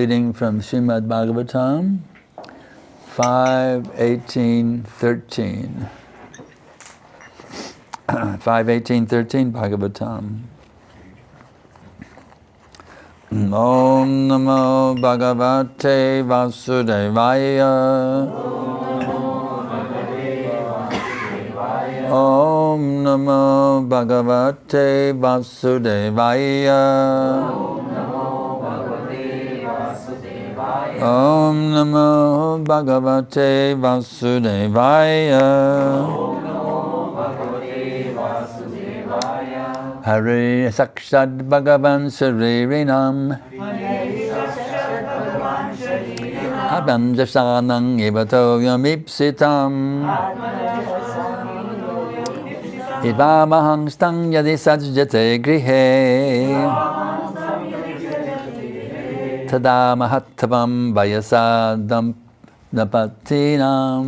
reading from Śrīmad-Bhāgavatam 5.18.13. 5.18.13 Bhagavatam. Om Namo Bhagavate Vasudevaya. Om Namo Bhagavate Vasudevaya. Om Namo Bhagavate Vasudevaya. Hare Sakshad Bhagavan Sharirinam Abham Jasanang Ivato Yamipsitam Ivamahang Stang Yadi Sajjate Grihe Tada Mahattavam Vayasadam Napatinam.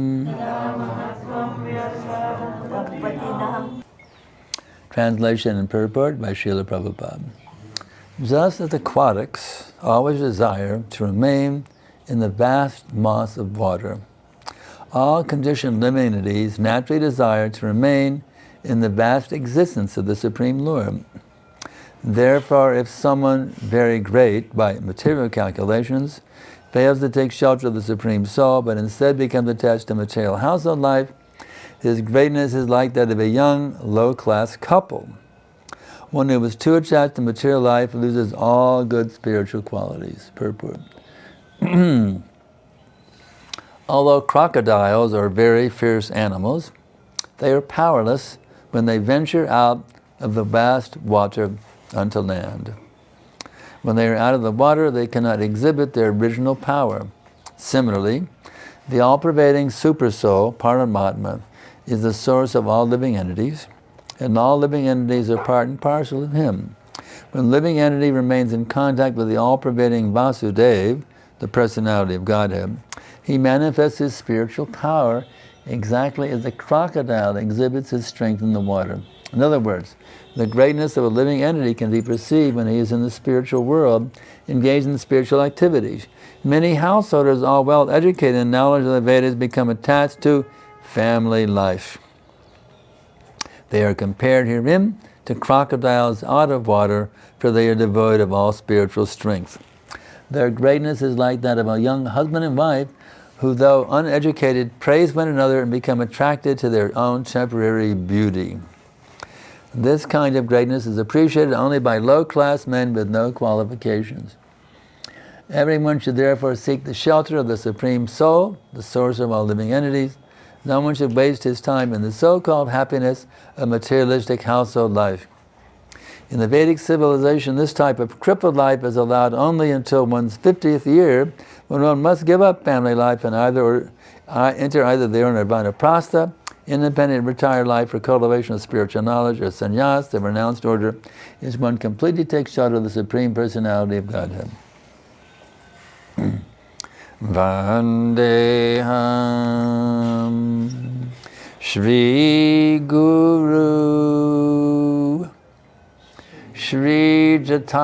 Translation and purport by Srila Prabhupada. Just as aquatics always desire to remain in the vast mass of water, all conditioned living entities naturally desire to remain in the vast existence of the Supreme Lord. Therefore, if someone very great by material calculations fails to take shelter of the Supreme Soul, but instead becomes attached to material household life, his greatness is like that of a young, low-class couple. One who is too attached to material life loses all good spiritual qualities. Purport. Although crocodiles are very fierce animals, they are powerless when they venture out of the vast water unto land. When they are out of the water, they cannot exhibit their original power. Similarly, the all-pervading Super-Soul, Paramatma, is the source of all living entities, and all living entities are part and parcel of him. When living entity remains in contact with the all-pervading Vasudeva, the personality of Godhead, he manifests his spiritual power exactly as the crocodile exhibits his strength in the water. In other words, the greatness of a living entity can be perceived when he is in the spiritual world, engaged in spiritual activities. Many householders, all well educated in knowledge of the Vedas, become attached to family life. They are compared herein to crocodiles out of water, for they are devoid of all spiritual strength. Their greatness is like that of a young husband and wife who, though uneducated, praise one another and become attracted to their own temporary beauty. This kind of greatness is appreciated only by low-class men with no qualifications. Everyone should therefore seek the shelter of the Supreme Soul, the source of all living entities. No one should waste his time in the so-called happiness of materialistic household life. In the Vedic civilization, this type of crippled life is allowed only until one's 50th year, when one must give up family life and enter either the nirvana prastha, independent retired life for cultivation of spiritual knowledge, or sannyas, the renounced order, is one completely takes shelter of the Supreme Personality of Godhead. Vandeham Shri Guru Shri Jatan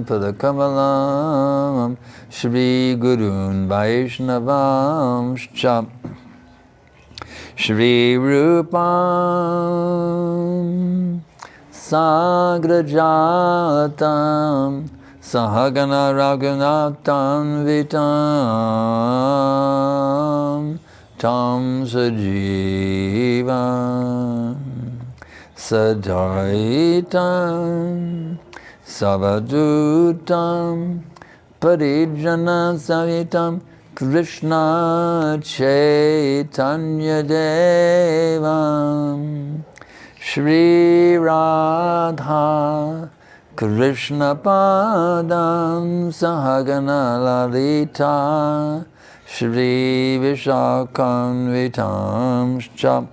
Padakamalam Shri Gurun Vaishnavam Sham Shri Rupam Sagrajatam Sahagana Raghunatam Vitam Tam Sajivam Sadaitam Savadutam Parijana Savitam Krishna Chaitanya Devam Shri Radha Krishna Padam Sahagana Lalita Shri Vishakam Vitam Sham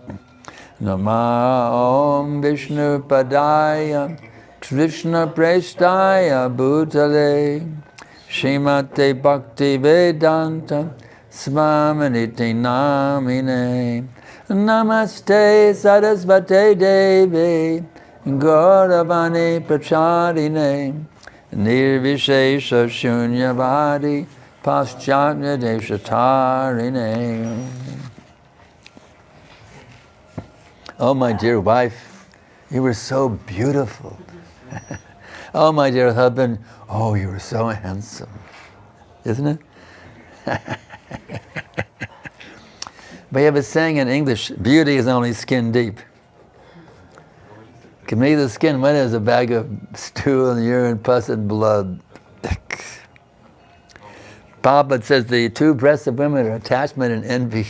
Nama Om Vishnu Padaya Krishna Prestaya Bhutale Shrimate Bhakti Vedanta Svamaniti Namine Namaste Sarasvate Devi Gauravani Pracharine nirvishesha shunyavadi paschatya deshatarine. Oh, my dear wife, you were so beautiful. Oh, my dear husband, oh, you were so handsome. Isn't it? We have a saying in English, beauty is only skin deep. Give me the skin, what is a bag of stool and urine, pus and blood? Prabhupada says the two breasts of women are attachment and envy.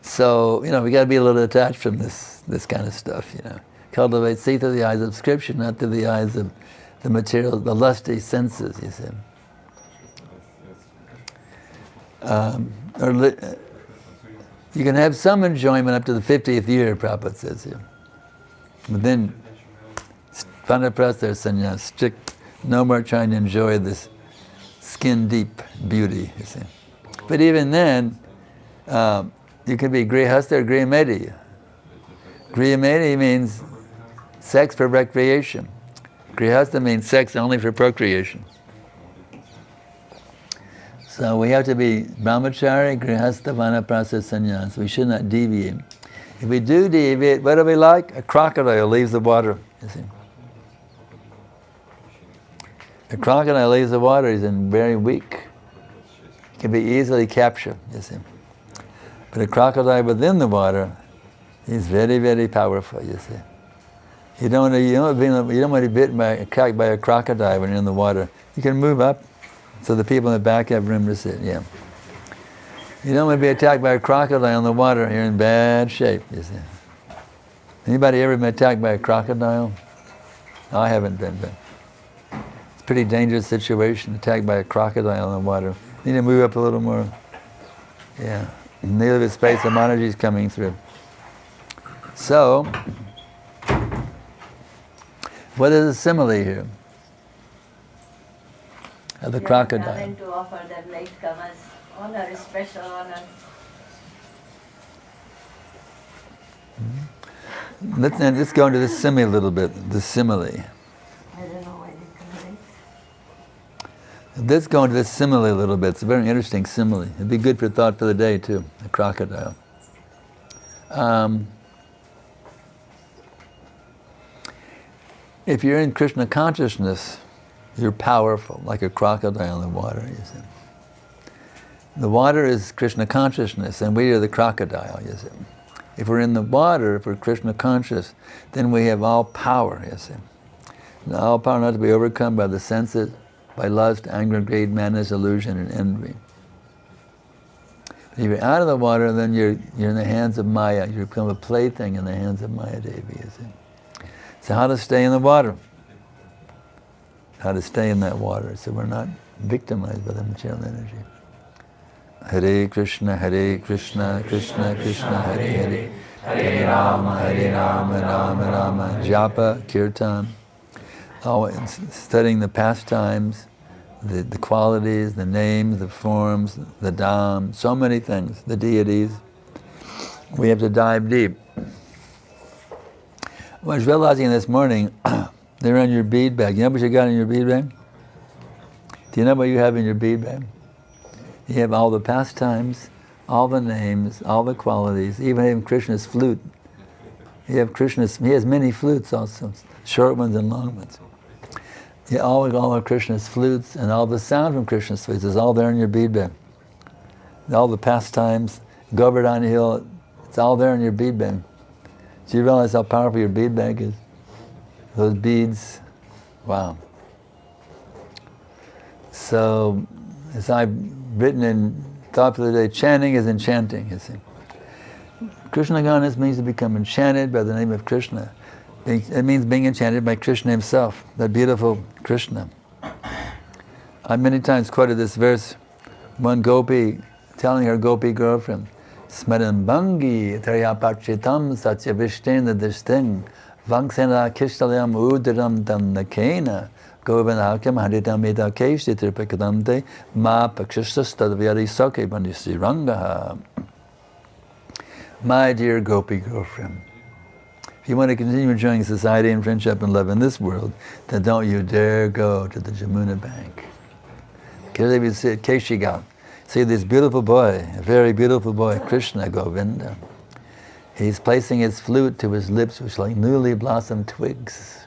So, we got to be a little detached from this kind of stuff, Cultivate, see through the eyes of Scripture, not through the eyes of the material, the lusty senses, you see. You can have some enjoyment up to the 50th year, Prabhupada says here. But then, Vanaprastha sannyas, strict, no more trying to enjoy this skin-deep beauty, you see. But even then, you can be grihastha or grihimeti. Grihimeti means sex for recreation. Grihastha means sex only for procreation. So we have to be brahmachari, grihastha, vanaprastha, sannyas. We should not deviate. If we do deviate, what are we like? A crocodile leaves the water, you see. A crocodile leaves the water, he's very weak. He can be easily captured, you see. But a crocodile within the water, he's very, very powerful, you see. You don't want to be bitten by a crocodile when you're in the water. You can move up, so the people in the back have room to sit, yeah. You don't want to be attacked by a crocodile in the water, you're in bad shape, you see. Anybody ever been attacked by a crocodile? I haven't been, but it's a pretty dangerous situation, attacked by a crocodile in the water. You need to move up a little more. Yeah, a little bit of space, some energy is coming through. So, what is the simile here? Of the crocodile. To offer them latecomers honor, special honor. Let's go into the simile a little bit, the simile. I don't know why they come late. Let's go into the simile a little bit. It's a very interesting simile. It'd be good for thought for the day too, the crocodile. If you're in Krishna consciousness, you're powerful, like a crocodile in the water, you see. The water is Krishna consciousness, and we are the crocodile, you see. If we're in the water, if we're Krishna conscious, then we have all power, you see. And all power not to be overcome by the senses, by lust, anger, greed, madness, illusion, and envy. If you're out of the water, then you're in the hands of Maya. You become a plaything in the hands of Maya Devi, you see. So how to stay in the water? How to stay in that water so we're not victimized by the material energy. Hare Krishna, Krishna Krishna, Hare Hare, Hare Rama, Rama Rama, Japa, Kirtan. Always studying the pastimes, the qualities, the names, the forms, the dham, so many things, the deities. We have to dive deep. I was realizing this morning, they're in your bead bag. You know what you got in your bead bag? Do you know what you have in your bead bag? You have all the pastimes, all the names, all the qualities, even Krishna's flute. He has many flutes also, short ones and long ones. Yeah, all of Krishna's flutes and all the sound from Krishna's flutes is all there in your bead bag. All the pastimes, Govardhan Hill, it's all there in your bead bag. Do you realize how powerful your bead bag is? Those beads, wow. So, as I've written in Thought for the Day, chanting is enchanting, you see. Krishna Ganas means to become enchanted by the name of Krishna. It means being enchanted by Krishna himself, that beautiful Krishna. I've many times quoted this verse, one gopi telling her gopi girlfriend, Smaran Bhangi Taryapachitam Satya Vishtena Dishting Vangsena Kishtalayam Udaram Damnakena Govindakam Haritam Eda Keshti Tripakadante Ma Pakshistadvyari Sake Bandisi Rangaha. My dear gopi girlfriend, If you want to continue enjoying society and friendship and love in this world, then don't you dare go to the Jamuna bank. Keshiga. See this beautiful boy, a very beautiful boy, Krishna Govinda. He's placing his flute to his lips, which are like newly blossomed twigs.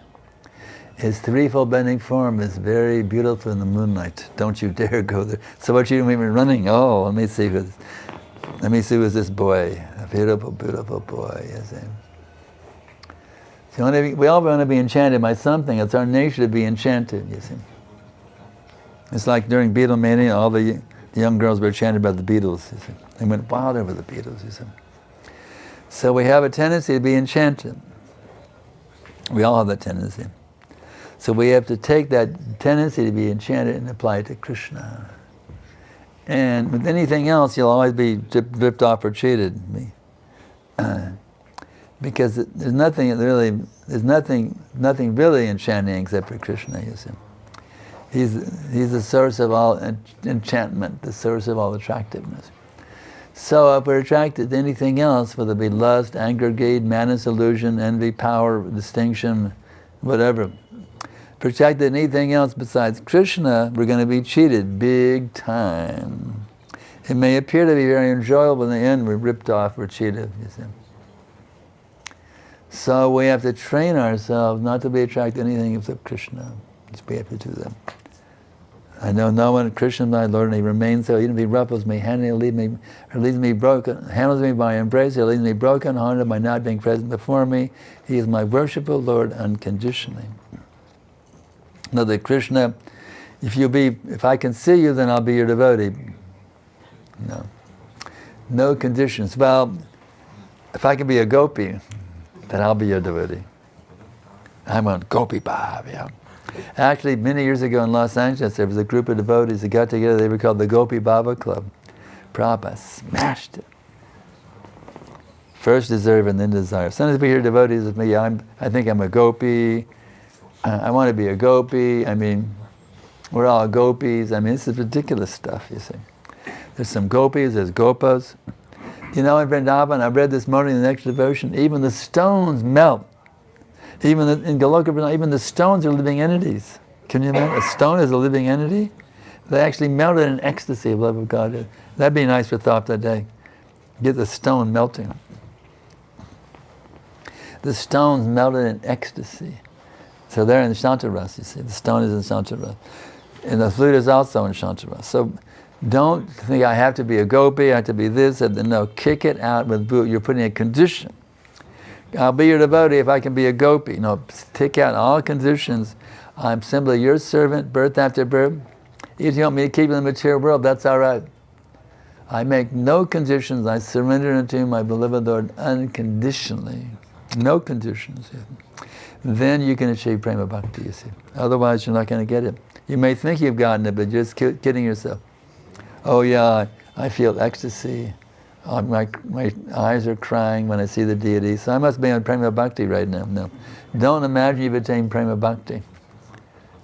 His threefold bending form is very beautiful in the moonlight. Don't you dare go there. So what you doing running? Oh, let me see who's this boy. A beautiful, beautiful boy, you see. So we all want to be enchanted by something. It's our nature to be enchanted, you see. It's like during Beatlemania, all the young girls were enchanted by the Beatles, you see. They went wild over the Beatles, you see. So we have a tendency to be enchanted. We all have that tendency. So we have to take that tendency to be enchanted and apply it to Krishna. And with anything else, you'll always be ripped off or cheated. Because there's nothing really enchanting except for Krishna, you see. He's the source of all enchantment, the source of all attractiveness. So if we're attracted to anything else, whether it be lust, anger, greed, madness, illusion, envy, power, distinction, whatever, if we're attracted to anything else besides Krishna, we're going to be cheated big time. It may appear to be very enjoyable, in the end we're ripped off, we're cheated, you see. So we have to train ourselves not to be attracted to anything except Krishna. We have to do that. I know no one, Krishna my Lord, and he remains so. Even if he ruffles me, handles me by embrace, he leaves me broken, hearted by not being present before me. He is my worshipful Lord unconditionally. Know that Krishna, if I can see you, then I'll be your devotee. No conditions. Well, if I can be a gopi, then I'll be your devotee. I'm on Gopi Bhav, yeah. Actually, many years ago in Los Angeles, there was a group of devotees that got together. They were called the Gopi Baba Club. Prabhupada smashed it. First deserve and then desire. Sometimes we hear devotees with me, I think I'm a gopi. I want to be a gopi. I mean, we're all gopis. I mean, this is ridiculous stuff, you see. There's some gopis, there's gopas. You know, in Vrindavan, I read this morning in the next devotion, even the stones melt. Even in Goloka, even the stones are living entities. Can you imagine? A stone is a living entity? They actually melted in ecstasy of love of God. That'd be nice for thought that day. Get the stone melting. The stones melted in ecstasy. So they're in Shantaras, you see. The stone is in Shantaras. And the flute is also in Shantaras. So don't think I have to be a gopi, I have to be this, and no, kick it out with boot. You're putting a condition. I'll be your devotee if I can be a gopi. No, take out all conditions. I'm simply your servant, birth after birth. If you want me to keep in the material world, that's all right. I make no conditions. I surrender unto my beloved Lord unconditionally. No conditions. Then you can achieve prema bhakti, you see. Otherwise, you're not going to get it. You may think you've gotten it, but you're just kidding yourself. Oh yeah, I feel ecstasy. My eyes are crying when I see the deity, so I must be on prema bhakti right now. No. Don't imagine you've attained prema bhakti.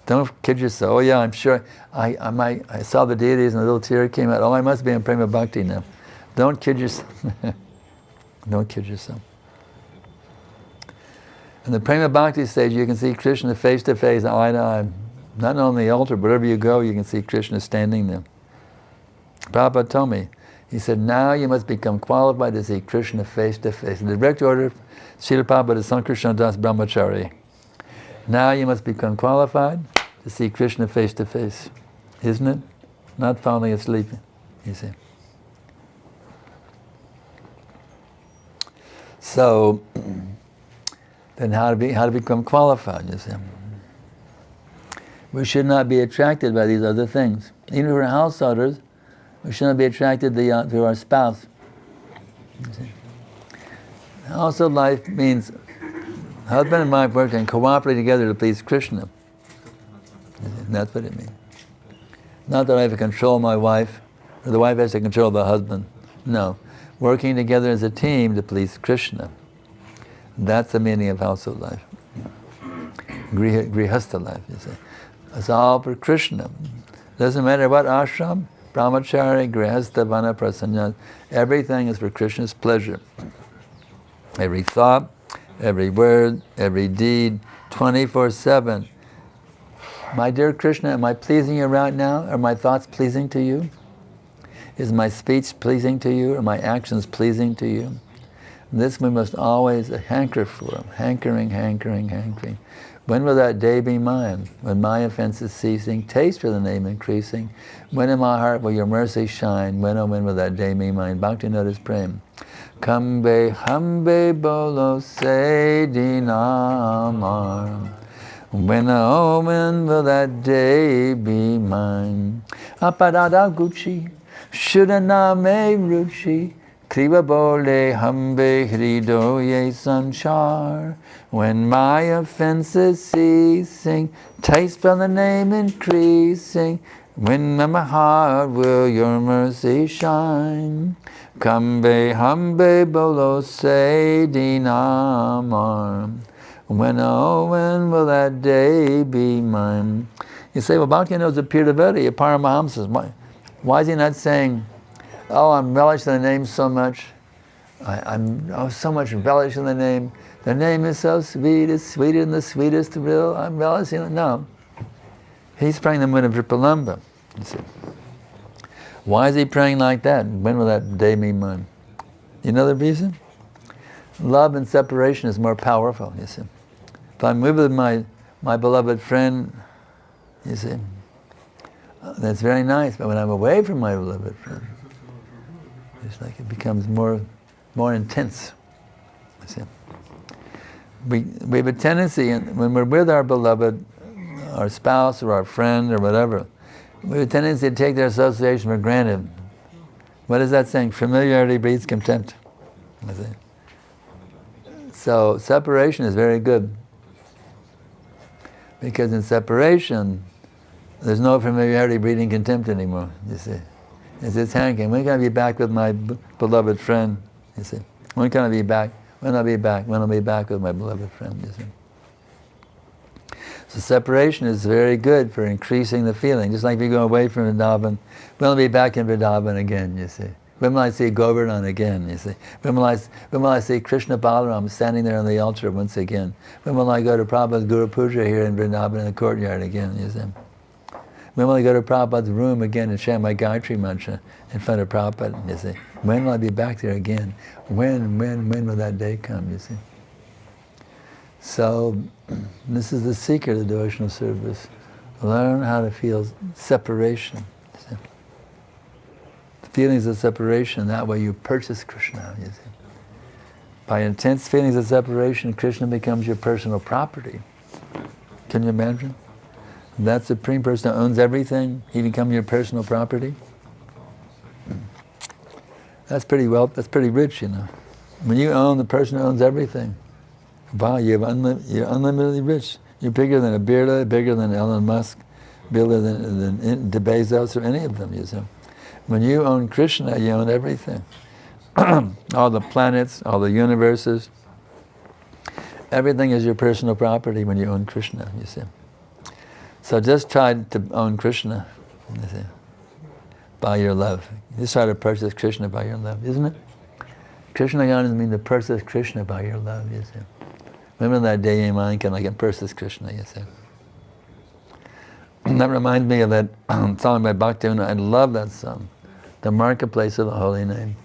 Don't kid yourself. Oh yeah, I'm sure I saw the deities and a little tear came out. Oh, I must be on prema bhakti now. Don't kid yourself. Don't kid yourself. In the prema bhakti stage, you can see Krishna face to face, eye to eye. Not on the altar, but wherever you go, you can see Krishna standing there. Prabhupada told me, he said, now you must become qualified to see Krishna face to face. In the direct order, Srila Prabhupada is Sankarshan Das Brahmachari. Now you must become qualified to see Krishna face to face. Isn't it? Not falling asleep, you see. So, then how to become qualified, you see. We should not be attracted by these other things. Even if we're householders, we should not be attracted to our spouse. Also, life means husband and wife working cooperating together to please Krishna. That's what it means. Not that I have to control my wife, or the wife has to control the husband. No. Working together as a team to please Krishna. That's the meaning of household life. Grihastha life, you see. It's all for Krishna. Doesn't matter what ashram, brahmachari, grihastha, vanaprasanya, everything is for Krishna's pleasure. Every thought, every word, every deed, 24/7. My dear Krishna, am I pleasing you right now? Are my thoughts pleasing to you? Is my speech pleasing to you? Are my actions pleasing to you? This we must always hanker for, hankering, hankering, hankering. When will that day be mine? When my offense is ceasing, taste for the name increasing. When in my heart will your mercy shine? When, oh, when will that day be mine? Bhakti notice prem. Kambe hambe bolo se dinamar. When, oh, when will that day be mine? Apadada gucci, shudaname ruchi, kriva bole hambe hridoye sanchar. When my offense is ceasing, taste from the name increasing. When in my heart will your mercy shine? Kambe hambe bolo se dinamar. When, oh, when will that day be mine? You say, well, Bhakti knows a pure devotee, a Paramahamsa. Why is he not saying, oh, I'm relishing the name so much. I'm so much relish in the name. The name is so sweet, it's sweeter than the sweetest thrill. I'm relishing it. No. He's praying the moon of Dripalamba. You see. Why is he praying like that? When will that day be mine? You know the reason? Love and separation is more powerful, you see. If I'm with my beloved friend, you see, that's very nice, but when I'm away from my beloved friend, it's like it becomes more intense, you see. We have a tendency, when we're with our beloved, our spouse or our friend or whatever, we have a tendency to take their association for granted. What is that saying? Familiarity breeds contempt. You see. So separation is very good, because in separation there's no familiarity breeding contempt anymore, you see. It's hankering. When can I be back with my beloved friend, you see? When can I be back? When I'll be back? When I'll be back with my beloved friend, you see. So separation is very good for increasing the feeling. Just like if you go away from Vrindavan, when I'll be back in Vrindavan again, you see. When will I see Govardhan again, you see? When will I see Krishna Balaram standing there on the altar once again? When will I go to Prabhupada's Guru Puja here in Vrindavan in the courtyard again, you see? When will I go to Prabhupada's room again and chant my Gayatri mantra in front of Prabhupada, you see? When will I be back there again? When will that day come, you see? So, this is the secret of devotional service. Learn how to feel separation. Feelings of separation, that way you purchase Krishna, you see. By intense feelings of separation, Krishna becomes your personal property. Can you imagine? That Supreme Person who owns everything, he becomes your personal property. That's pretty rich, you know. When you own the person who owns everything, wow, you're unlimitedly rich. You're bigger than a Birla, bigger than Elon Musk, bigger than Bezos or any of them, you see. When you own Krishna, you own everything. All the planets, all the universes, everything is your personal property when you own Krishna, you see. So just try to own Krishna, you see, by your love. Just try to purchase Krishna by your love, isn't it? Krishna Yana means to purchase Krishna by your love, you see. Remember that day in mind, I can purchase Krishna, you see. That reminds me of that song by Bhaktivinoda. I love that song. The marketplace of the holy name.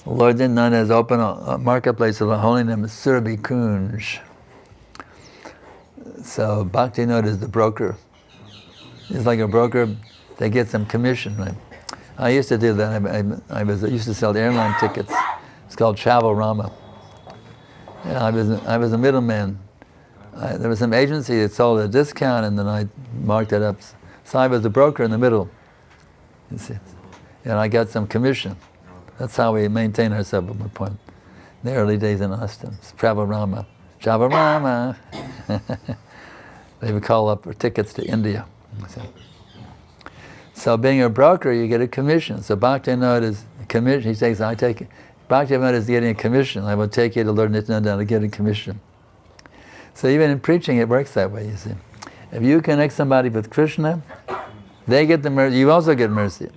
Lord Nityananda has opened a marketplace of the holy name, Surabhi Kunj. So Bhaktivinoda is the broker. He's like a broker. They get some commission, right? I used to do that. I used to sell airline tickets. It's called Travel Rama. And I was a middleman. There was some agency that sold a discount, and then I marked it up. So I was the broker in the middle, you see. And I got some commission. That's how we maintain ourselves at one point. In the early days in Austin, it's Travel Rama. Travel Rama. They would call up for tickets to India. So being a broker, you get a commission. So Bhaktivinoda is a commission. He says, Bhaktivinoda is getting a commission. I will take you to Lord Nityananda to get a commission. So even in preaching, it works that way, you see. If you connect somebody with Krishna, they get the mercy, you also get mercy.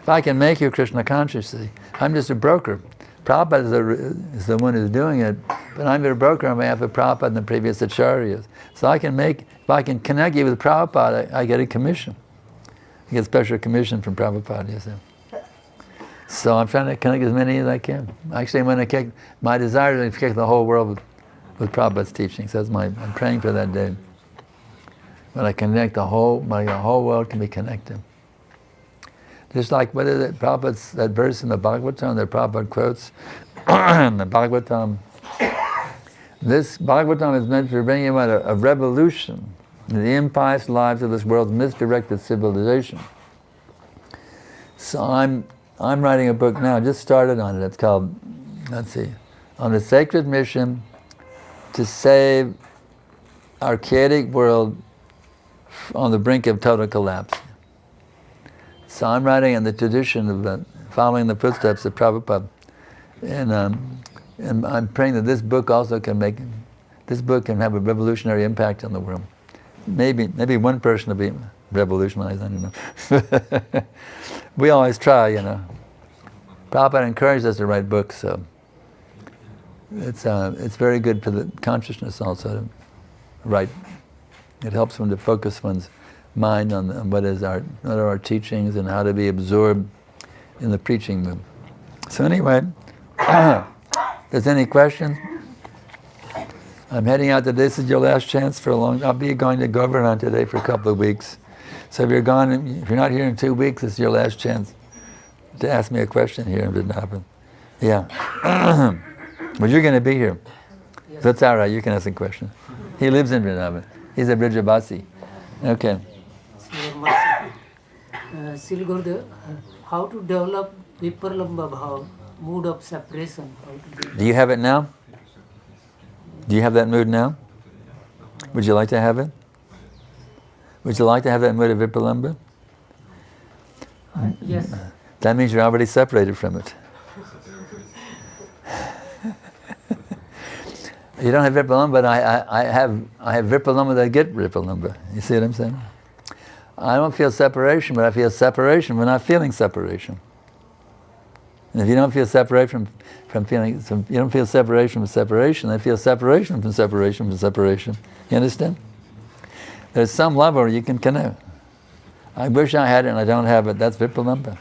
If I can make you Krishna conscious, I'm just a broker. Prabhupada is the one who's doing it, but I'm your broker on behalf of Prabhupada and the previous acharyas. So if I can connect you with Prabhupada, I get a commission. I get a special commission from Prabhupada, you see. So I'm trying to connect as many as I can. Actually, my desire is to connect the whole world with Prabhupada's teachings. I'm praying for that day. When I connect the whole world can be connected. Just like what is it, Prabhupada's, that verse in the Bhagavatam that Prabhupada quotes in the Bhagavatam. This Bhagavatam is meant to bring about a revolution in the impious lives of this world's misdirected civilization. So I'm writing a book now, just started on it. It's called, On the Sacred Mission to Save Our Chaotic World on the Brink of Total Collapse. So I'm writing in the tradition of following the footsteps of Prabhupada. And I'm praying that this book also can have a revolutionary impact on the world. Maybe one person will be revolutionized, I don't know. We always try, you know. Prabhupada encouraged us to write books, so it's very good for the consciousness also to write. It helps one to focus one's mind on what are our teachings and how to be absorbed in the preaching mood. So anyway, if there's any questions, I'm heading out today. This is your last chance for I'll be going to Govardhan today for a couple of weeks. So if you're not here in 2 weeks, this is your last chance to ask me a question here in Vrindavan. Yeah. Well, you're going to be here. Yes. That's all right, you can ask a question. He lives in Vrindavan. He's a Brijavasi. Okay. Sri Gurudev, how to develop Viparlamba Bhav, mood of separation? Do you have it now? Do you have that mood now? Would you like to have it? Would you like to have that mood of Viparlamba? Yes. That means you're already separated from it. You don't have Viparlamba, but I have Viparlamba that get Viparlamba. You see what I'm saying? I don't feel separation, but I feel separation when I'm feeling separation. And if you don't feel separation from feeling, you don't feel separation from separation, I feel separation from separation from separation. You understand? There's some level where you can connect. I wish I had it and I don't have it. That's Viparlamba.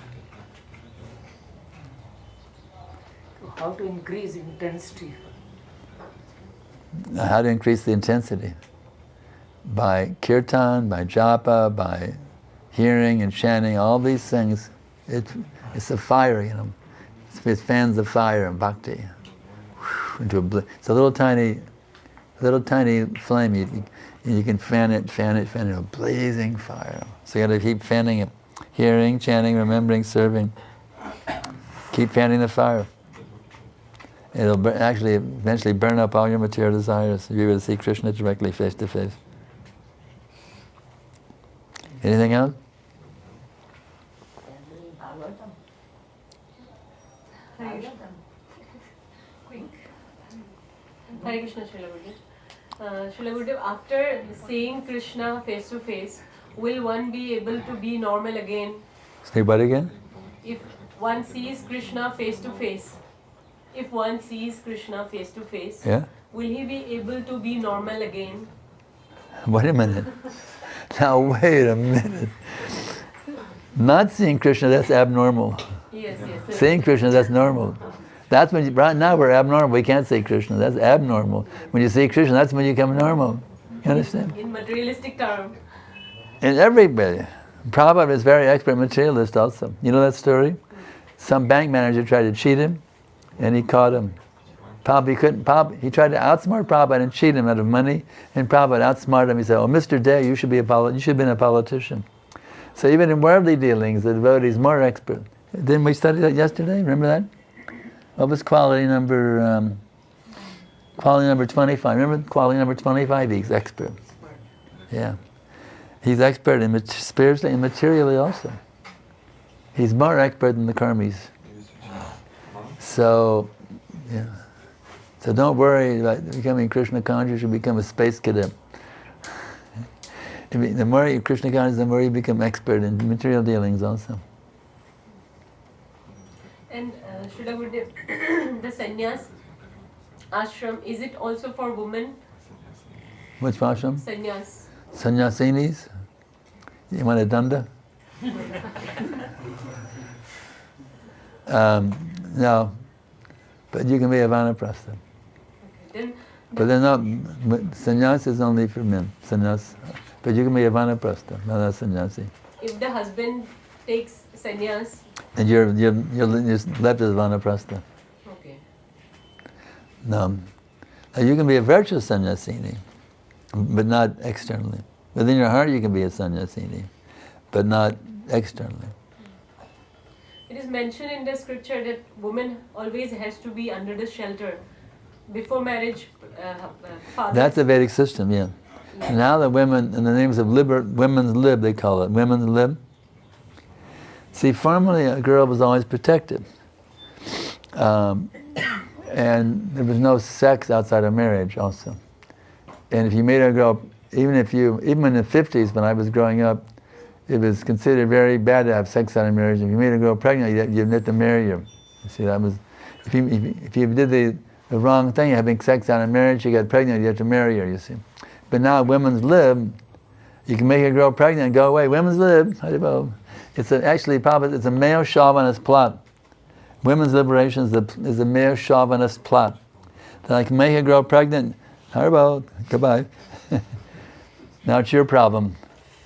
How to increase intensity? How to increase the intensity? By kirtan, by japa, by hearing and chanting, all these things. It's a fire, you know. It fans the fire of bhakti into it's a little tiny flame. You can fan it, a blazing fire. So you got to keep fanning it, hearing, chanting, remembering, serving. Keep fanning the fire. It'll actually eventually burn up all your material desires. You'll be able to see Krishna directly, face to face. Anything else? Hare Krishna, Srila Gurudev. Srila Gurudev, after seeing Krishna face to face, will one be able to be normal again? Say what again? If one sees Krishna face to face, Yeah? will he be able to be normal again? Wait a minute. Now wait a minute. Not seeing Krishna, that's abnormal. Yes. Seeing Krishna, that's normal. That's when right now we're abnormal. We can't see Krishna. That's abnormal. When you see Krishna, that's when you become normal. You understand? In materialistic term. And everybody. Prabhupada is very expert materialist also. You know that story? Some bank manager tried to cheat him, and he caught him. He tried to outsmart Prabhupada and cheat him out of money, and Prabhupada outsmarted him. He said, "Oh, Mr. Day, you should have been a politician." So even in worldly dealings, the devotee is more expert. Didn't we study that yesterday? Remember that? What was quality number 25? Remember quality number 25? He's expert. Yeah. He's expert in spiritually and materially also. He's more expert than the karmis. So, yeah. So don't worry about becoming Krishna conscious. You become a space cadet. The more you're Krishna conscious, the more you become expert in material dealings also. And Srila Gurudev, the sannyas ashram, is it also for women? Which ashram? Sannyas. Sannyasinis? You want a danda? No, but you can be a vanaprastha. Then But they're not, sannyas is only for men, sannyas. But you can be a vanaprastha, not a sannyasi. if the husband takes sannyas, And you're left as vanaprastha. okay. No. Now you can be a virtuous sannyasini, but not externally. Within your heart you can be a sannyasini, but not externally. It is mentioned in the scripture that woman always has to be under the shelter. Before marriage, father... That's a Vedic system, yeah. Now the women, in the names of women's lib, they call it, women's lib. See, formerly a girl was always protected. And there was no sex outside of marriage also. And if you made a girl, even in the 50s when I was growing up, it was considered very bad to have sex outside of marriage. If you made a girl pregnant, you'd have to marry her. You see, that was, if you did the wrong thing, having sex out of marriage, you got pregnant, you have to marry her, you see. But now women's lib, you can make a girl pregnant and go away. Women's lib, it's it's a male chauvinist plot. Women's liberation is a male chauvinist plot. That I can make a girl pregnant, goodbye. Now it's your problem.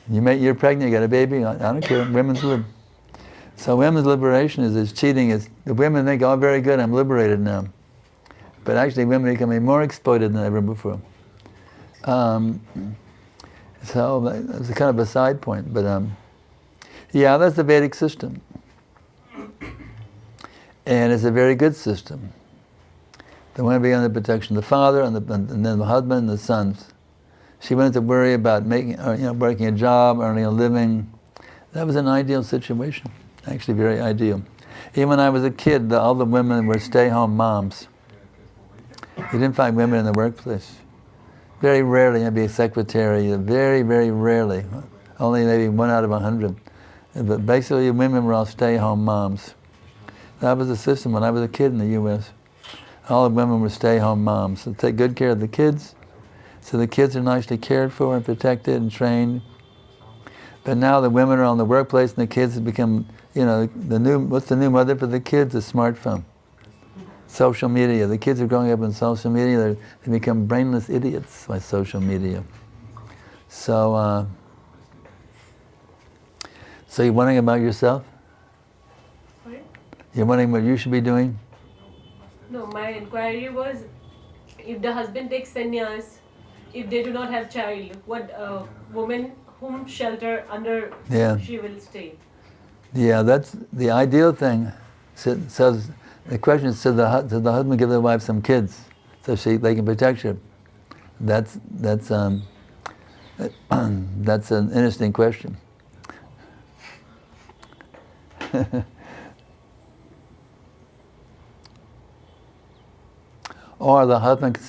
You're pregnant, you got a baby, I don't care, women's lib. So women's liberation is cheating. The women think, oh, very good, I'm liberated now. But actually women are becoming more exploited than ever before. So it's kind of a side point, but yeah, that's the Vedic system. And it's a very good system. They want to be under the protection of the father and then the husband and the sons. She wouldn't have to worry about working a job, earning a living. That was an ideal situation, actually very ideal. Even when I was a kid, all the women were stay-home moms. You didn't find women in the workplace. Very rarely, you'd be a secretary, very, very rarely. Only maybe 1 out of 100. But basically, women were all stay-home moms. That was the system when I was a kid in the U.S. All the women were stay-home moms. So take good care of the kids. So the kids are nicely cared for and protected and trained. But now the women are on the workplace and the kids have become, what's the new mother for the kids? A smartphone. Social media. The kids are growing up in social media. They become brainless idiots by social media. So, so you're wondering about yourself? Sorry? You're wondering what you should be doing? No, my inquiry was, if the husband takes sannyas, if they do not have child, what woman whom shelter under she will stay? Yeah, that's the ideal thing. So the question is, should the husband give the wife some kids so they can protect her? That's an interesting question. Or the husband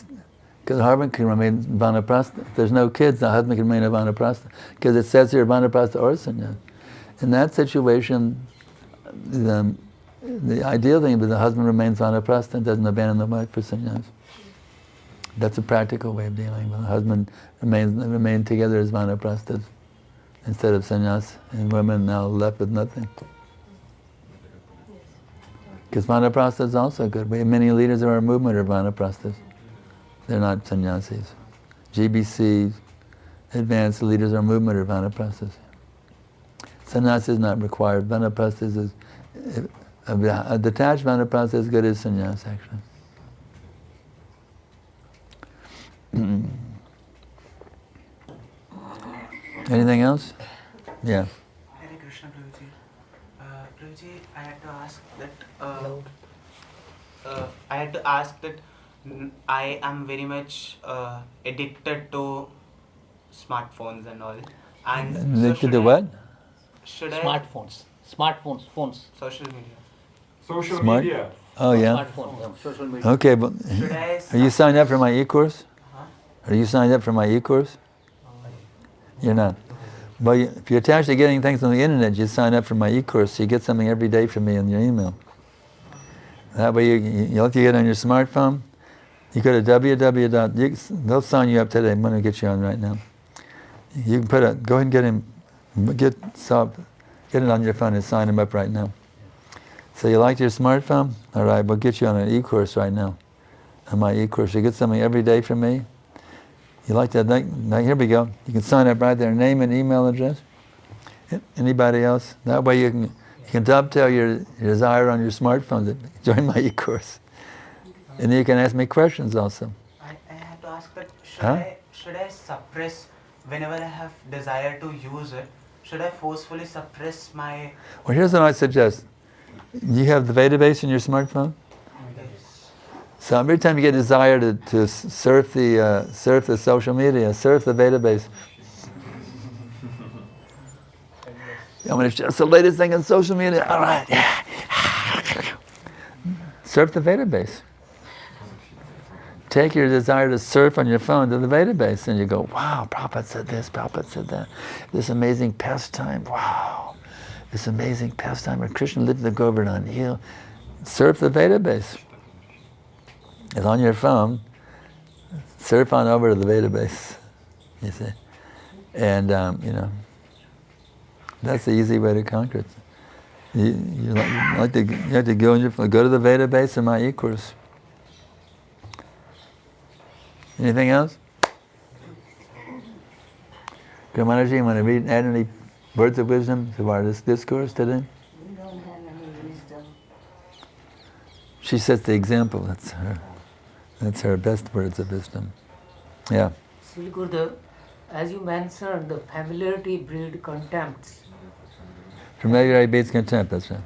can remain vanaprastha. If there's no kids, the husband can remain a vanaprastha. Because it says here vanaprastha or sannyas. In that situation, the ideal thing is the husband remains vanaprastha and doesn't abandon the wife for sannyas. That's a practical way of dealing with it. The husband remain together as vanaprasthas instead of sannyas, and women now left with nothing. Because vanaprastha is also good. Many leaders of our movement are vanaprasthas. They're not sannyasis. GBC, advanced leaders of our movement are vanaprasthas. Sannyas is not required. Vanaprasthas is, a detached vanaprastha is good as sannyas, actually. Anything else? Yeah. Hare Krishna, Prabhuji. Prabhuji, I had to ask that I am very much addicted to smartphones and all. And Addicted to what? Smartphones, phones. Social media. Social Smart? media. Oh, yeah. Smartphone, social media. Okay, but Should I are you signed up for my e-course? Huh? Are you signed up for my e-course? You're not. Well, if you're attached to getting things on the internet, you sign up for my e-course, so you get something every day from me in your email. That way you let you get on your smartphone. You go to they'll sign you up today. I'm going to get you on right now. You can go ahead and get it on your phone and sign him up right now. So you like your smartphone? All right, we'll get you on an e-course right now. On my e-course, you get something every day from me. You like that? Here we go. You can sign up right there, name and email address. Anybody else? That way you can dovetail your desire on your smartphone to join my e-course. And you can ask me questions also. I have to ask that should I suppress whenever I have desire to use it? Should I forcefully suppress my... Well, here's what I suggest. You have the database in your smartphone? Yes. So every time you get desire to surf the social media, surf the database. I'm going to share the latest thing on social media. All right. Surf the database. Take your desire to surf on your phone to the database, and you go, wow, Prabhupada said this, Prabhupada said that. This amazing pastime, wow. This amazing pastime where Krishna lived the Govardhan. You surf the database. It's on your phone. Surf on over to the database, you see. And, that's the easy way to conquer it. You have to go to the database in my e-course. Anything else? Kamanaji, you want to add any words of wisdom to our discourse today? We don't have any wisdom. She sets the example. That's her best words of wisdom. Yeah. Sri Gurudev, as you mentioned, the familiarity breed contempt. Familiarity breeds contempt, that's right.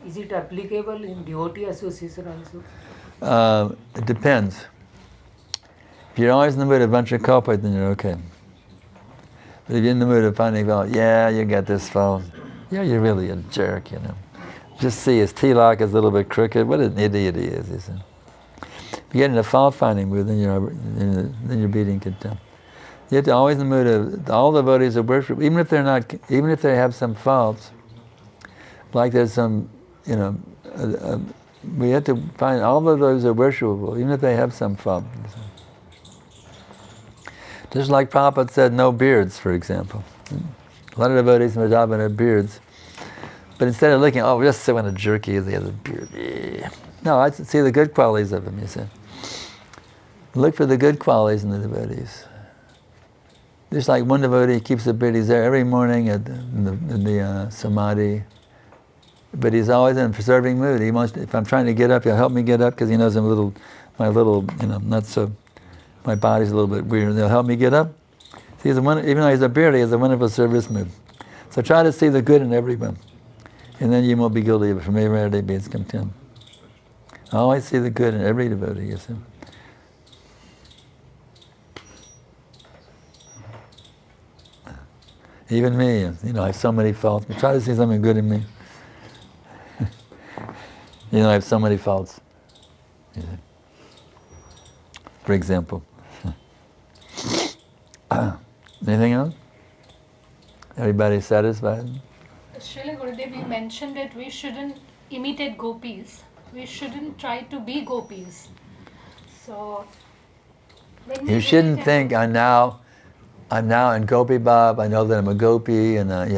Is it applicable in devotee association also? It depends. If you're always in the mood of a bunch of culprits, then you're okay. But if you're in the mood of finding fault, yeah, you got this fault. Yeah, you're really a jerk, Just see his tilak is a little bit crooked. What an idiot he is, you see. If you get in a fault-finding mood, then you're beating contempt. You have to always in the mood of all the devotees of worship, even if they have some faults, like there's some, we have to find all of those are worshipable, even if they have some fault. Just like Prabhupada said, no beards, for example. A lot of devotees in Vrindavan have beards. But instead of looking, just so a jerky, they have a beard. Yeah. No, I see the good qualities of them, you see. Look for the good qualities in the devotees. Just like one devotee keeps a beard, he's there every morning at the samadhi. But he's always in a preserving mood. He wants, if I'm trying to get up, he'll help me get up because he knows my body's a little bit weird. They'll help me get up. See, even though he's a beard, he has a wonderful service mood. So try to see the good in everyone. And then you won't be guilty of familiarity being contempt. Always see the good in every devotee, you see. Even me, I have so many faults. But try to see something good in me. I have so many faults. For example. Anything else? Everybody satisfied? Srila Gurudev, you mentioned that we shouldn't imitate gopis. We shouldn't try to be gopis. So, when you shouldn't think I'm now in Gopi Bab. I know that I'm a gopi, and I'm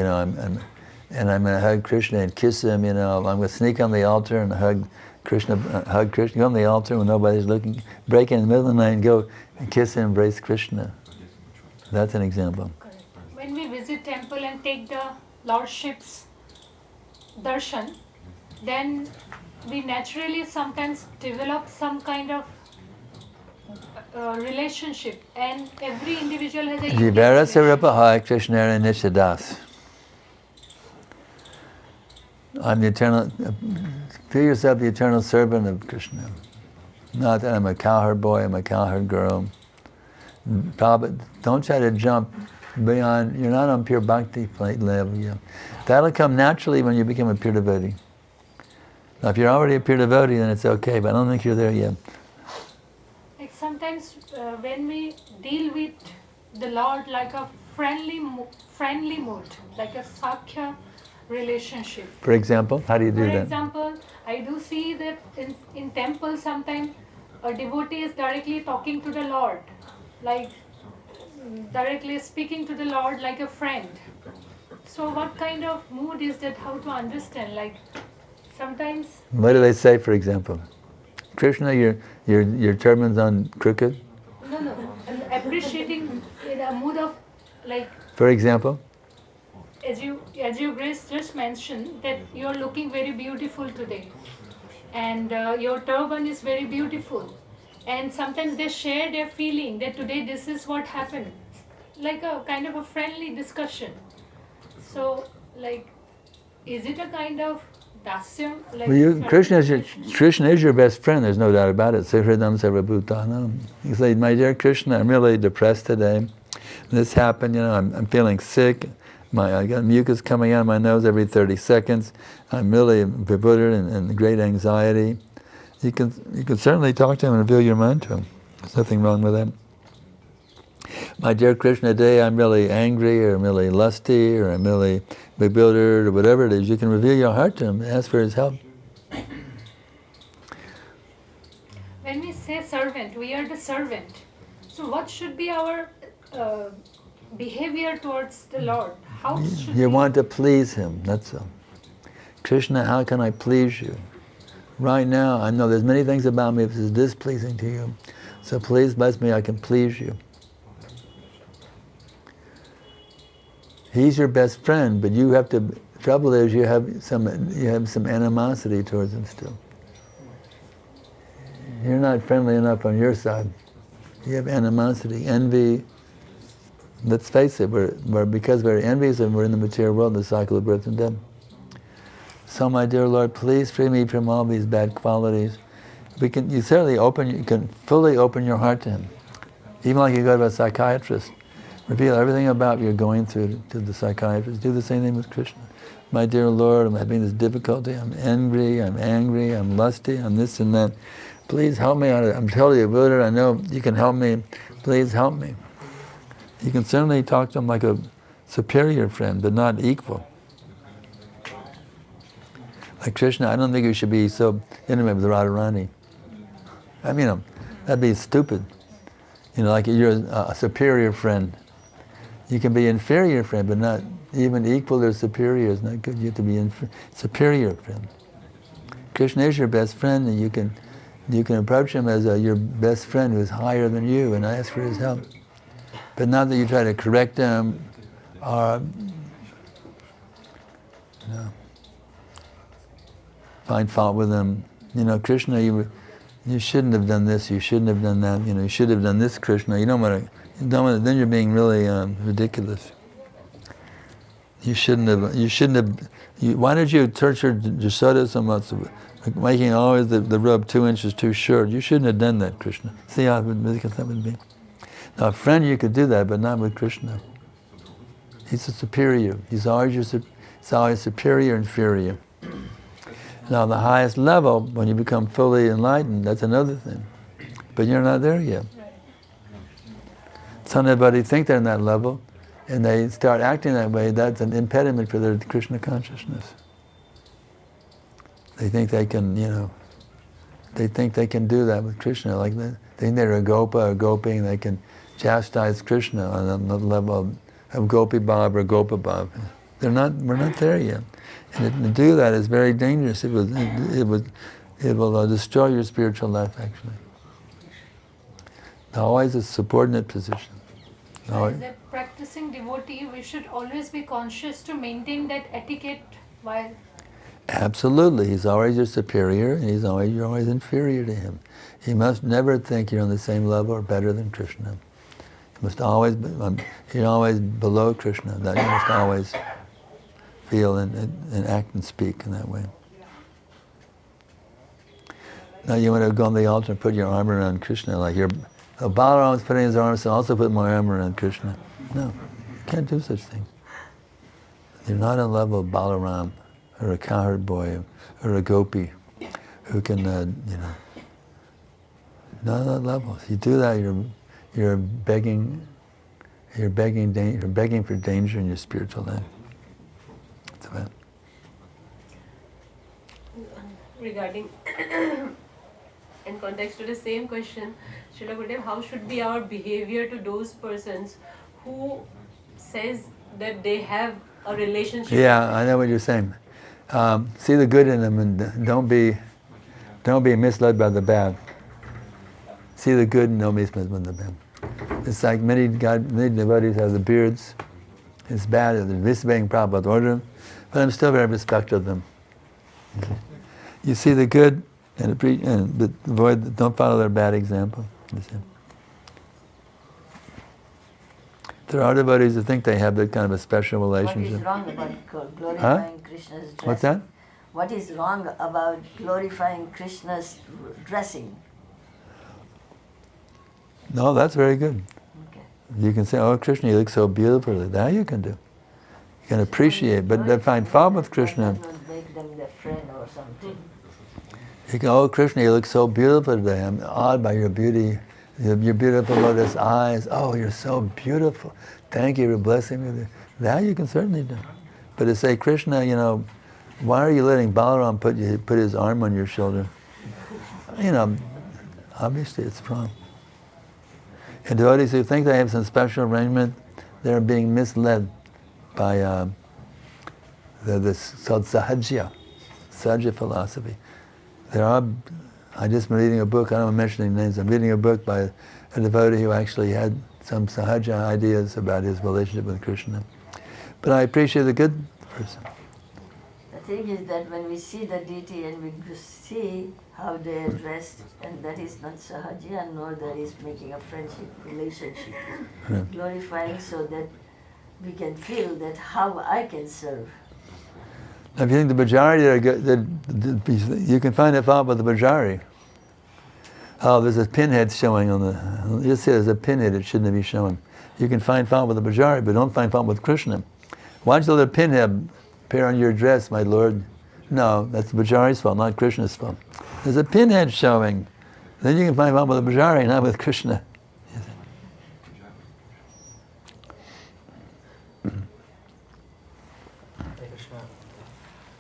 going to hug Krishna and kiss him. I'm going to sneak on the altar and hug Krishna. Go on the altar when nobody's looking. Break in the middle of the night and go and kiss and embrace Krishna. That's an example. When we visit temple and take the Lordship's darshan, then we naturally sometimes develop some kind of relationship, and every individual has a unique relationship. Krishna Nishadas. I'm the eternal, feel yourself the eternal servant of Krishna. Not that I'm a cowherd boy, I'm a cowherd girl. Don't try to jump beyond, you're not on pure bhakti level yet. That'll come naturally when you become a pure devotee. Now if you're already a pure devotee, then it's okay, but I don't think you're there yet. Like sometimes when we deal with the Lord like a friendly mood, like a Sakhya relationship. For example, how do you do For that? example, I do see that in temple sometimes a devotee is directly talking to the Lord, like directly speaking to the Lord like a friend. So what kind of mood is that? How to understand? Like sometimes. What do they say, for example? Krishna, your turban's on crooked? No, I'm appreciating in a mood of like. For example? As you Grace just mentioned that you are looking very beautiful today, and your turban is very beautiful, and sometimes they share their feeling that today this is what happened, like a kind of a friendly discussion. So, like, is it a kind of dasyam? Like Well, Krishna is your best friend, there's no doubt about it. Sahridam Sarvabhutanam. You say, my dear Krishna, I'm really depressed today. This happened, I'm feeling sick. I got mucus coming out of my nose every 30 seconds. I'm really bewildered and great anxiety. You can certainly talk to him and reveal your mind to him. There's nothing wrong with that. My dear Krishna, today I'm really angry, or I'm really lusty, or I'm really bewildered, or whatever it is. You can reveal your heart to him and ask for his help. When we say servant, we are the servant. So what should be our behavior towards the Lord? How should You we... want to please him, that's all. Krishna, how can I please you? Right now, I know there's many things about me that is displeasing to you. So please bless me, I can please you. He's your best friend, but you have to, the trouble is you have some animosity towards him still. You're not friendly enough on your side. You have animosity, envy. Let's face it, because we're envious and we're in the material world, the cycle of birth and death. So my dear Lord, please free me from all these bad qualities. You can fully open your heart to him. Even like you go to a psychiatrist, reveal everything about what you're going through to the psychiatrist. Do the same thing with Krishna. My dear Lord, I'm having this difficulty, I'm angry, I'm lusty, I'm this and that. Please help me. I'm totally bewildered. I know you can help me. Please help me. You can certainly talk to him like a superior friend, but not equal. Like Krishna, I don't think you should be so intimate with Radharani. I mean, that'd be stupid. Like you're a superior friend. You can be inferior friend, but not even equal or superior is not good. You have to be superior friend. Krishna is your best friend, and you can approach him as your best friend who is higher than you and ask for his help. But not that you try to correct him or find fault with him. Krishna, you shouldn't have done this, you shouldn't have done that, you should have done this, Krishna. You don't want to, then you're being really ridiculous. You shouldn't have, why did you torture Jasoda so much, making always the robe 2 inches too short? You shouldn't have done that, Krishna. See how ridiculous that would be? Now, a friend, you could do that, but not with Krishna. He's a superior. He's always superior, inferior. Now, the highest level, when you become fully enlightened, that's another thing. But you're not there yet. Somebody think they're in that level, and they start acting that way, that's an impediment for their Krishna consciousness. They think they can, they think they can do that with Krishna. Like they think they're a gopa or gopi, and they can chastise Krishna on the level of Gopi Bhav or Gopa Bhav. We're not there yet. And to do that is very dangerous. It will destroy your spiritual life, actually. Always a subordinate position. As a practicing devotee, we should always be conscious to maintain that etiquette while... Absolutely. He's always your superior, and you're always inferior to him. You must never think you're on the same level or better than Krishna. You must always you're always below Krishna. That you must always feel and act and speak in that way. Now you want to go on the altar and put your arm around Krishna, like Balaram is putting his arm, so also put my arm around Krishna. No, you can't do such things. You're not on the level of Balaram, or a cowherd boy, or a gopi, who can, not on that level. If you do that, you're begging for danger in your spiritual life. That's right. regarding in context to the same question, Srila Gurudev, how should be our behavior to those persons who says that they have a relationship? Yeah, I know what you're saying. See the good in them and don't be misled by the bad. See the good and don't be misled by the bad. It's like many devotees have the beards. It's bad, they're disobeying Prabhupada's order, but I'm still very respectful of them. You see the good and don't follow their bad example. There are devotees who think they have that kind of a special relationship. What is wrong about glorifying Krishna's dressing? What's that? What is wrong about glorifying Krishna's dressing? No, that's very good. Okay. You can say, oh Krishna, you look so beautiful. That you can do. You can appreciate, but then find fault with Krishna. Not make them their friend or something. You can, oh Krishna, you look so beautiful today. I'm awed by your beauty. Your beautiful lotus eyes. Oh, you're so beautiful. Thank you for blessing me. That you can certainly do. But to say, Krishna, why are you letting Balaram put his arm on your shoulder? Obviously it's wrong. And devotees who think they have some special arrangement, they're being misled by this called Sahajya philosophy. I just been reading a book, I don't mention any names, I'm reading a book by a devotee who actually had some Sahaja ideas about his relationship with Krishna. But I appreciate the good person. The thing is that when we see the deity and we see how they are dressed, and that is not Sahaja, nor that is making a friendship relationship. Glorifying so that we can feel that how I can serve. If you think the Bajari are good, you can find a fault with the Bajari. Oh, there's a pinhead showing on the... You see there's a pinhead, it shouldn't be showing. You can find fault with the Bajari, but don't find fault with Krishna. Why don't you let a pinhead appear on your dress, my Lord? No, that's the Bajari's fault, not Krishna's fault. There's a pinhead showing. Then you can find fault with the Bajari, not with Krishna.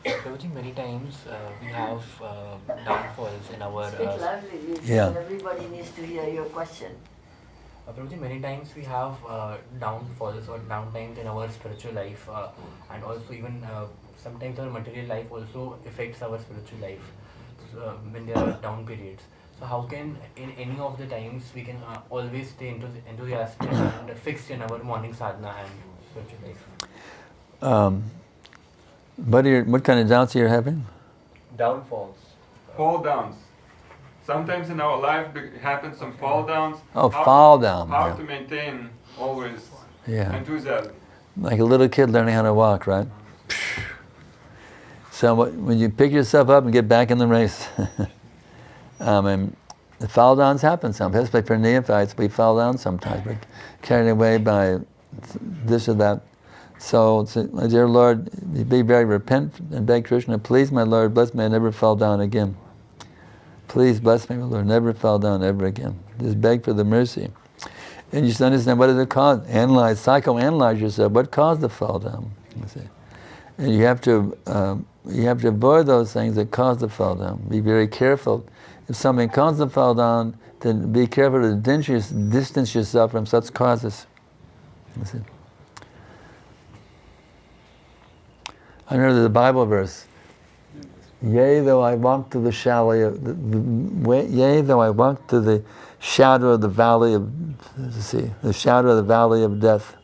Prabhuji, many times we have downfalls in our... Speak loudly, Yeah. Everybody needs to hear your question. Prabhuji, many times we have downfalls or downtimes in our spiritual life, and also even sometimes our material life also affects our spiritual life when there are down periods. So how can, in any of the times, we can always stay enthusiastic and fixed in our morning sadhana and spiritual life? What kind of doubts are you having? Downfalls. Fall downs. Sometimes in our life happens some fall downs. Oh, fall down. How Yeah. to maintain always Yeah. enthusiasm. Like a little kid learning how to walk, right? So when you pick yourself up and get back in the race, and the fall downs happen sometimes, especially for neophytes, we fall down sometimes. We're carried away by this or that. So, my dear Lord, be very repentant and beg Krishna, please, my Lord, bless me, I never fall down again. Please bless me, my Lord, never fall down ever again. Just beg for the mercy. And you should understand what is the cause. Psychoanalyze yourself. What caused the fall down? You see. And you have to avoid those things that cause the fall down. Be very careful. If something causes the fall down, then be careful to distance yourself from such causes. You see. I remember the Bible verse. Yea, though I walk through the shadow of the valley of death,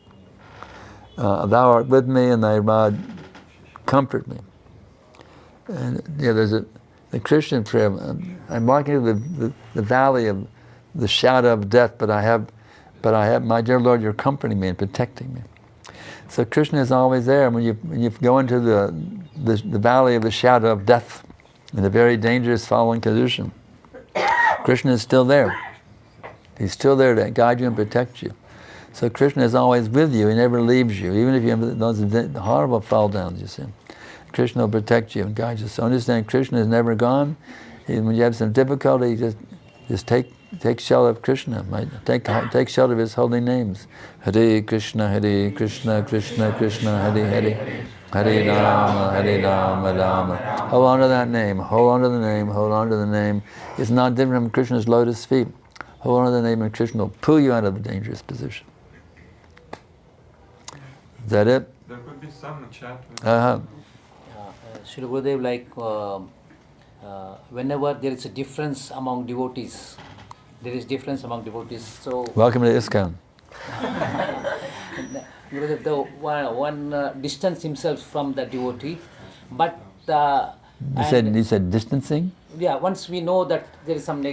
thou art with me, and thy rod comfort me. And there's the Christian prayer. I'm walking through the valley of the shadow of death, but I have, my dear Lord, you're comforting me and protecting me. So Krishna is always there. When you go into the valley of the shadow of death, in a very dangerous fallen condition, Krishna is still there. He's still there to guide you and protect you. So Krishna is always with you. He never leaves you, even if you have those horrible fall downs. You see, Krishna will protect you and guide you. So understand, Krishna is never gone. When you have some difficulty, just take shelter of Krishna. Right? Take shelter of His holy names. Hare Krishna, Krishna Krishna, Hare Hare. Hare Rama, Hare Rama, Rama. Hold on to that name, hold on to the name, hold on to the name. It's not different from Krishna's lotus feet. Hold on to the name and Krishna will pull you out of the dangerous position. Is that it? There could be some chat. Srila Gurudev, whenever there is a difference among devotees, so... Welcome to ISKCON. Gurudev, the one distance himself from the devotee, but... You said distancing? Yeah, once we know that there is some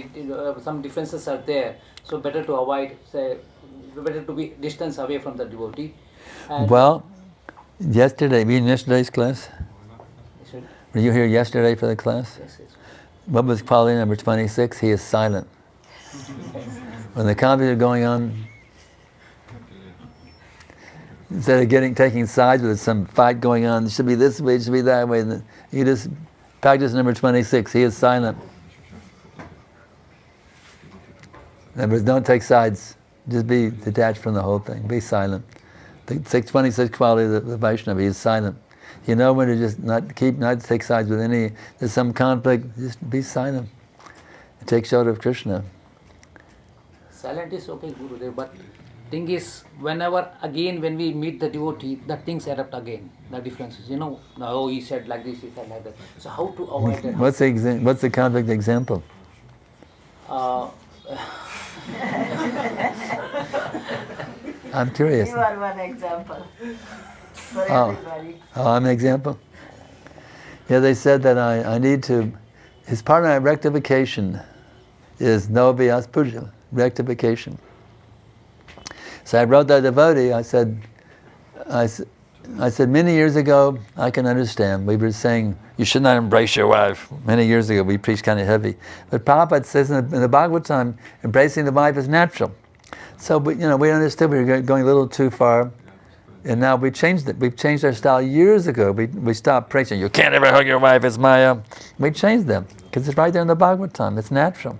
differences are there, so better to avoid, better to be distance away from the devotee. And well, yesterday, were you in yesterday's class? Were you here yesterday for the class? Yes, yes. What was quality number 26? He is silent. When the conflict is going on, instead of taking sides with some fight going on, it should be this way, it should be that way. You just practice number 26. He is silent. In other words, don't take sides. Just be detached from the whole thing. Be silent. The 626 quality of the Vaishnava, he is silent. You know when to just not take sides with any. There's some conflict. Just be silent. Take shelter of Krishna. Silent is okay, Gurudev, but thing is, when we meet the devotee, the things erupt again, the differences. Oh, he said like this, he said like that. So how to avoid that? What's the conflict example? I'm curious. You are one example for everybody. Oh, I'm an example? Yeah, they said that I need to, as part of my rectification is no vyas puja, rectification. So I wrote that devotee, I said many years ago, I can understand. We were saying, you should not embrace your wife. Many years ago, we preached kind of heavy. But Prabhupada says in the Bhagavatam, embracing the wife is natural. So we understood we were going a little too far. And now we changed it. We've changed our style years ago. We stopped preaching, you can't ever hug your wife, it's Maya. We changed them, because it's right there in the Bhagavatam. It's natural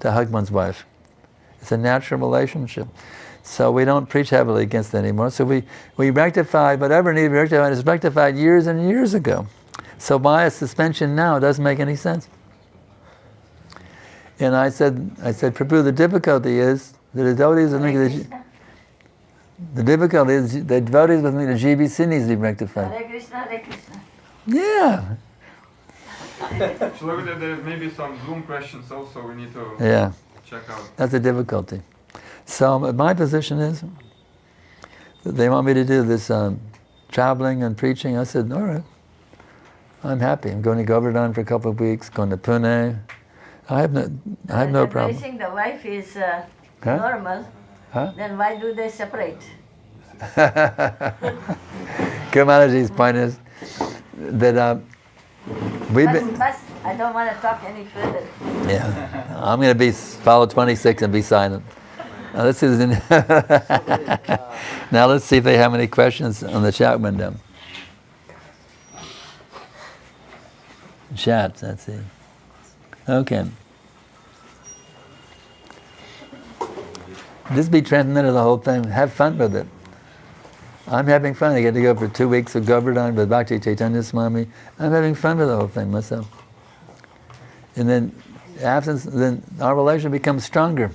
to hug one's wife. It's a natural relationship. So we don't preach heavily against it anymore. So we rectified whatever needed to be rectified is rectified years and years ago. So why a suspension now doesn't make any sense. And I said, Prabhu, the difficulty is the devotees with me, the difficulty is the devotees with me, the GBC needs to be rectified. Hare Krishna, Hare Krishna. Yeah. So there may be some Zoom questions also we need to check out. That's a difficulty. So my position is that they want me to do this traveling and preaching. I said, all right, I'm happy. I'm going to Govardhan for a couple of weeks, going to Pune. I have no problem. Embracing the wife is normal. Then why do they separate? Kamalaji's point is that we've been... But I don't want to talk any further. Yeah, I'm going to follow 26 and be silent. Now let's see now let's see if they have any questions on the chat window. Chat, let's see. Okay. Just be transcendental the whole thing. Have fun with it. I'm having fun. I get to go for 2 weeks of Govardhan with Bhakti Chaitanya Swami. I'm having fun with the whole thing myself. And then our relation becomes stronger.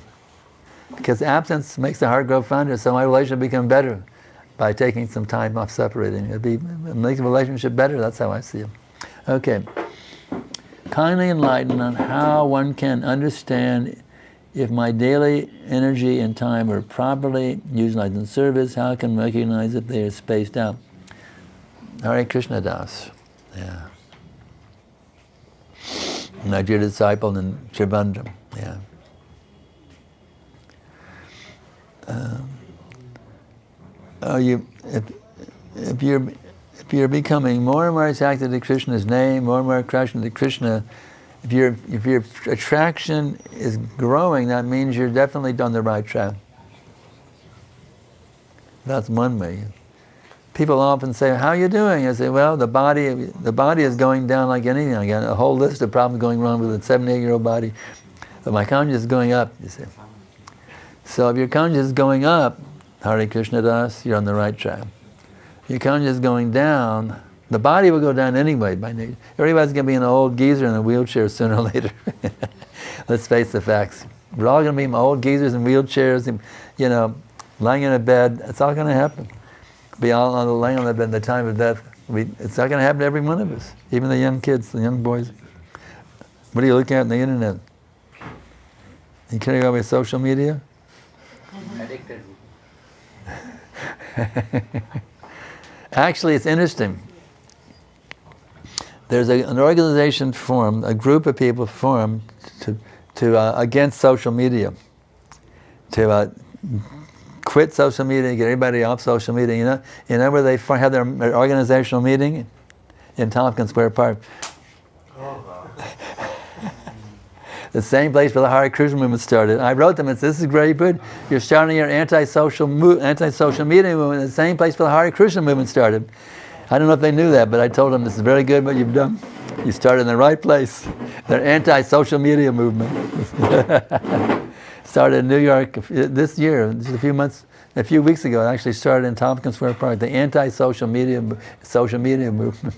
Because absence makes the heart grow fonder, so my relationship becomes better by taking some time off separating. It makes the relationship better, that's how I see it. Okay. Kindly enlighten on how one can understand if my daily energy and time are properly utilized in service, how I can recognize if they are spaced out. Hare Krishna Das. Yeah. Like your disciple in Trivandrum. Yeah. If you're becoming more and more attracted to Krishna's name, more and more attraction to Krishna, if your attraction is growing, that means you're definitely on the right track. That's one way. People often say, "How are you doing?" I say, "Well, the body is going down like anything. I got a whole list of problems going wrong with a 78-year-old body, but my consciousness is going up." You see. So if your consciousness is going up, Hare Krishna Das, you're on the right track. your consciousness is going down, the body will go down anyway by nature. Everybody's going to be an old geezer in a wheelchair sooner or later. Let's face the facts. We're all going to be old geezers in wheelchairs, and, you know, lying in a bed. It's all going to happen. Be all lying on the bed at the time of death. It's not going to happen to every one of us, even the young kids, the young boys. What are you looking at on the internet? You carry on with social media? Addicted. Actually, it's interesting. There's an organization formed, a group of people formed to against social media, to quit social media, get everybody off social media. You know where they have their organizational meeting? In Tompkins Square Park. The same place where the Hare Krishna movement started. I wrote them and said, this is very good. You're starting your anti-social media movement in the same place where the Hare Krishna movement started. I don't know if they knew that, but I told them, this is very good what you've done. You started in the right place. Their anti-social media movement. Started in New York this year, just a few weeks ago. It actually started in Tompkins Square Park, the anti-social media movement.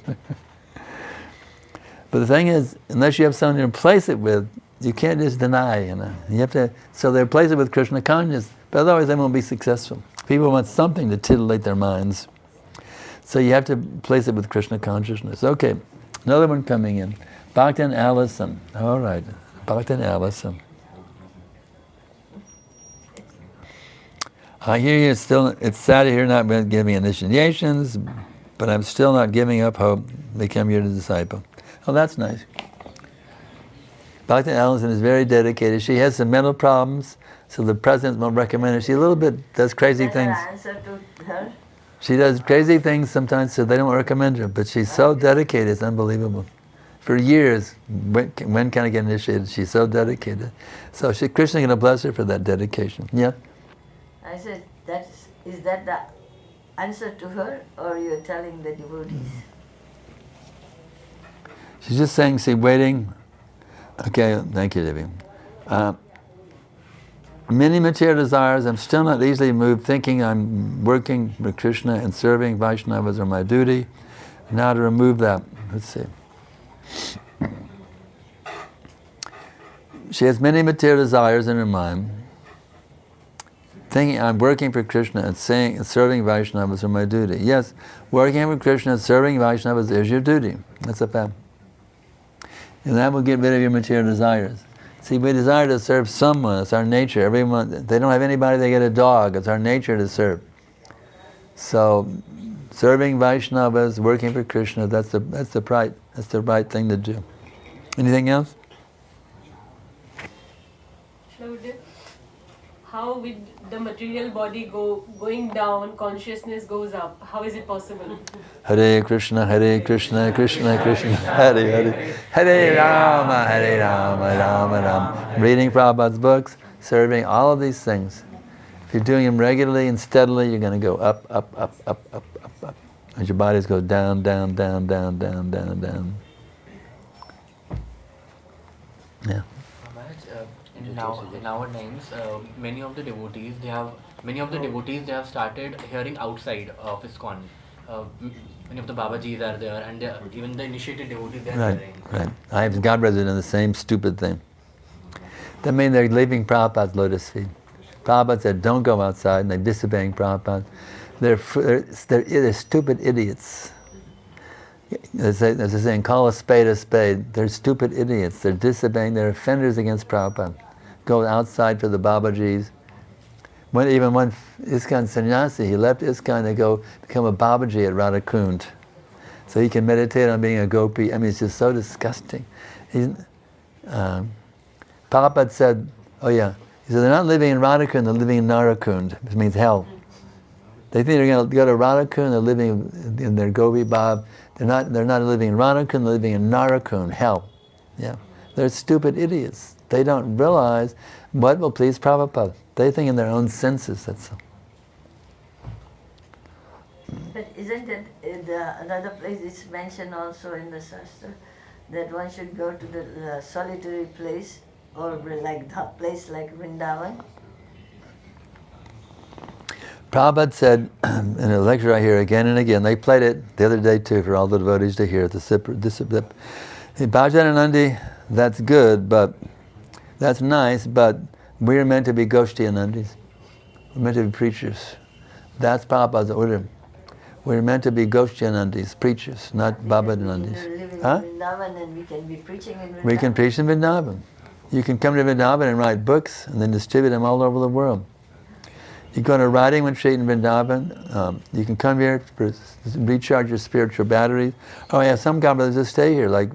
But the thing is, unless you have someone to replace it with, you can't just deny, you know. You have to, so they replace it with Krishna consciousness, but otherwise they won't be successful. People want something to titillate their minds. So you have to place it with Krishna consciousness. Okay, another one coming in. Bhaktin Allison. All right, Bhaktin Allison. I hear you still, it's sad to hear not giving initiations, but I'm still not giving up hope. Become your disciple. Oh, that's nice. Bhakti Allison is very dedicated. She has some mental problems, so the president won't recommend her. She a little bit does crazy things. Answer to her? She does crazy things sometimes, so they don't recommend her. But she's so dedicated, it's unbelievable. For years, when can I get initiated? She's so dedicated. So Krishna's going to bless her for that dedication. Yeah? I said, is that the answer to her, or you're telling the devotees? She's just saying, see, waiting. Okay, thank you, Devi. Many material desires, I'm still not easily moved, thinking I'm working with Krishna and serving Vaishnavas are my duty. Now to remove that, let's see. She has many material desires in her mind, thinking I'm working for Krishna and serving Vaishnavas are my duty. Yes, working for Krishna and serving Vaishnavas is your duty. That's a fact. And that will get rid of your material desires. See, we desire to serve someone. It's our nature. Everyone, they don't have anybody, they get a dog. It's our nature to serve. So, serving Vaishnavas, working for Krishna, that's the right thing to do. Anything else? How with the material body going down, consciousness goes up? How is it possible? Hare Krishna, Krishna Krishna, Hare Hare, Hare Rama, Rama Rama. Reading Prabhupada's books, serving, all of these things. If you're doing them regularly and steadily, you're going to go up, up, up, up, up, up, up. As your bodies go down, down, down, down, down, down, down. Yeah. In our times, many of the devotees they have started hearing outside of ISKCON. Many of the Babajis are there, and even the initiated devotees they are hearing. Right. I have godbrothers doing the same stupid thing. That means they're leaving Prabhupada's lotus feet. Prabhupada said, "Don't go outside," and they're disobeying Prabhupada. They're stupid idiots. As they're saying, call a spade a spade. They're stupid idiots. They're disobeying. They're offenders against Prabhupada. Go outside for the Babajis. Even one ISKCON sannyasi, he left ISKCON to go become a Babaji at Radhakund. So he can meditate on being a gopi. I mean, it's just so disgusting. Prabhupada said, oh yeah, he said, they're not living in Radhakund, they're living in Narakund, which means hell. They think they're going to go to Radhakund, they're living in their gopi bab. They're not living in Radhakund, they're living in Narakund, hell. Yeah. They're stupid idiots. They don't realize what will please Prabhupada. They think in their own senses, that's all. But isn't it another place it's mentioned also in the Shastra that one should go to the solitary place or like the place like Vrindavan? Prabhupada said in a lecture I hear again and again, they played it the other day too for all the devotees to hear, Bhajananandi, that's good, but that's nice, but we're meant to be Goshtianandis. We're meant to be preachers. That's Prabhupada's order. We're meant to be Goshtianandis, preachers, not Babadanandis. Huh? Vrindavan and we can be preaching in Vrindavan. We can preach in Vrindavan. You can come to Vrindavan and write books and then distribute them all over the world. You go to riding retreat in Vrindavan. You can come here to recharge your spiritual batteries. Oh yeah, some brothers just stay here, like